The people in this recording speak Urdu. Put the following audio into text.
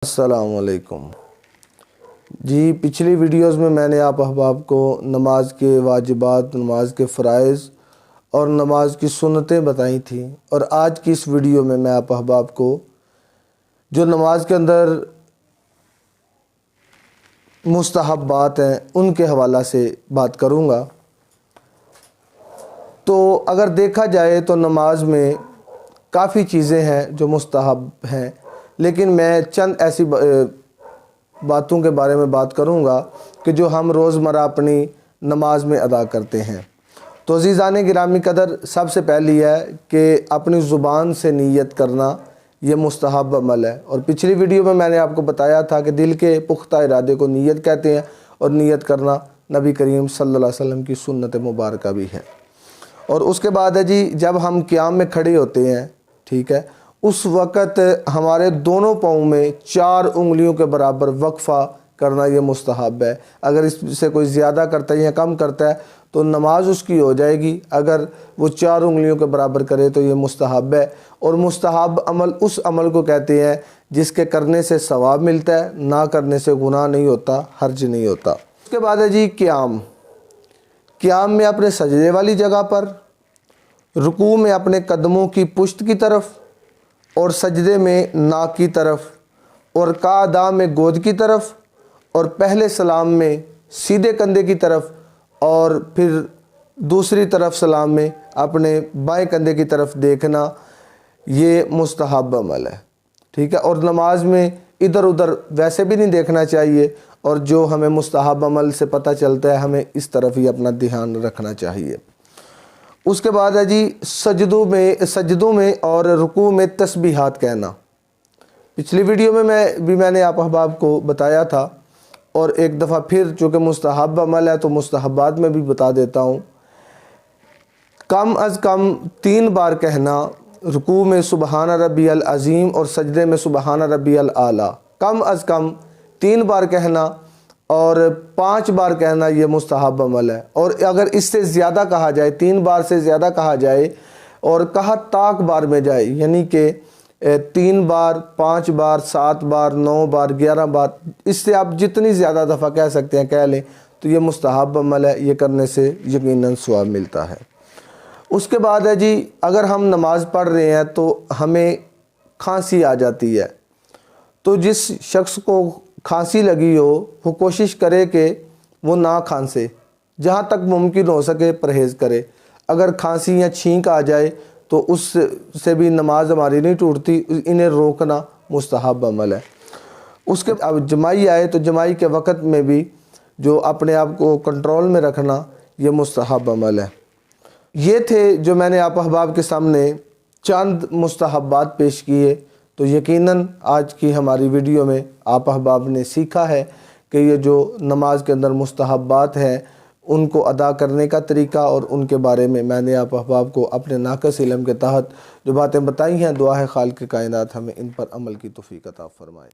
السلام علیکم جی، پچھلی ویڈیوز میں نے آپ احباب کو نماز کے واجبات، نماز کے فرائض اور نماز کی سنتیں بتائی تھیں، اور آج کی اس ویڈیو میں آپ احباب کو جو نماز کے اندر مستحبات ہیں ان کے حوالہ سے بات کروں گا۔ تو اگر دیکھا جائے تو نماز میں کافی چیزیں ہیں جو مستحب ہیں، لیکن میں چند ایسی باتوں کے بارے میں بات کروں گا کہ جو ہم روزمرہ اپنی نماز میں ادا کرتے ہیں۔ تو عزیزان گرامی قدر، سب سے پہلی ہے کہ اپنی زبان سے نیت کرنا، یہ مستحب عمل ہے، اور پچھلی ویڈیو میں نے آپ کو بتایا تھا کہ دل کے پختہ ارادے کو نیت کہتے ہیں، اور نیت کرنا نبی کریم صلی اللہ علیہ وسلم کی سنت مبارکہ بھی ہے۔ اور اس کے بعد ہے جی، جب ہم قیام میں کھڑے ہوتے ہیں، ٹھیک ہے، اس وقت ہمارے دونوں پاؤں میں 4 انگلیوں کے برابر وقفہ کرنا یہ مستحب ہے۔ اگر اس سے کوئی زیادہ کرتا ہے یا کم کرتا ہے تو نماز اس کی ہو جائے گی، اگر وہ 4 انگلیوں کے برابر کرے تو یہ مستحب ہے۔ اور مستحب عمل اس عمل کو کہتے ہیں جس کے کرنے سے ثواب ملتا ہے، نہ کرنے سے گناہ نہیں ہوتا، حرج نہیں ہوتا۔ اس کے بعد ہے جی قیام میں اپنے سجدے والی جگہ پر، رکوع میں اپنے قدموں کی پشت کی طرف، اور سجدے میں ناک کی طرف، اور قعدہ میں گود کی طرف، اور پہلے سلام میں سیدھے کندھے کی طرف، اور پھر دوسری طرف سلام میں اپنے بائیں کندھے کی طرف دیکھنا، یہ مستحب عمل ہے، ٹھیک ہے۔ اور نماز میں ادھر ادھر ویسے بھی نہیں دیکھنا چاہیے، اور جو ہمیں مستحب عمل سے پتہ چلتا ہے ہمیں اس طرف ہی اپنا دھیان رکھنا چاہیے۔ اس کے بعد ہے جی سجدوں میں اور رکوع میں تسبیحات کہنا۔ پچھلی ویڈیو میں میں نے آپ احباب کو بتایا تھا، اور ایک دفعہ پھر چونکہ مستحب عمل ہے تو مستحبات میں بھی بتا دیتا ہوں۔ کم از کم 3 بار کہنا، رکوع میں سبحان ربی العظیم اور سجدے میں سبحان ربی الاعلیٰ، کم از کم 3 بار کہنا، اور 5 بار کہنا یہ مستحب عمل ہے۔ اور اگر اس سے زیادہ کہا جائے، 3 بار سے زیادہ کہا جائے اور کہا طاق بار میں جائے، یعنی کہ 3 بار، 5 بار، 7 بار، 9 بار، 11 بار، اس سے آپ جتنی زیادہ دفعہ کہہ سکتے ہیں کہہ لیں، تو یہ مستحب عمل ہے، یہ کرنے سے یقیناً ثواب ملتا ہے۔ اس کے بعد ہے جی، اگر ہم نماز پڑھ رہے ہیں تو ہمیں کھانسی آ جاتی ہے، تو جس شخص کو کھانسی لگی ہو وہ کوشش کرے کہ وہ نہ کھانسے، جہاں تک ممکن ہو سکے پرہیز کرے۔ اگر کھانسی یا چھینک آ جائے تو اس سے بھی نماز ہماری نہیں ٹوٹتی، انہیں روکنا مستحب عمل ہے۔ اس کے اب جماعی آئے تو جماعی کے وقت میں بھی جو اپنے آپ کو کنٹرول میں رکھنا، یہ مستحب عمل ہے۔ یہ تھے جو میں نے آپ احباب کے سامنے چند مستحبات پیش کیے۔ تو یقیناً آج کی ہماری ویڈیو میں آپ احباب نے سیکھا ہے کہ یہ جو نماز کے اندر مستحبات ہیں ان کو ادا کرنے کا طریقہ، اور ان کے بارے میں نے آپ احباب کو اپنے ناقص علم کے تحت جو باتیں بتائی ہیں، دعا ہے خالق کائنات ہمیں ان پر عمل کی توفیق عطا فرمائے۔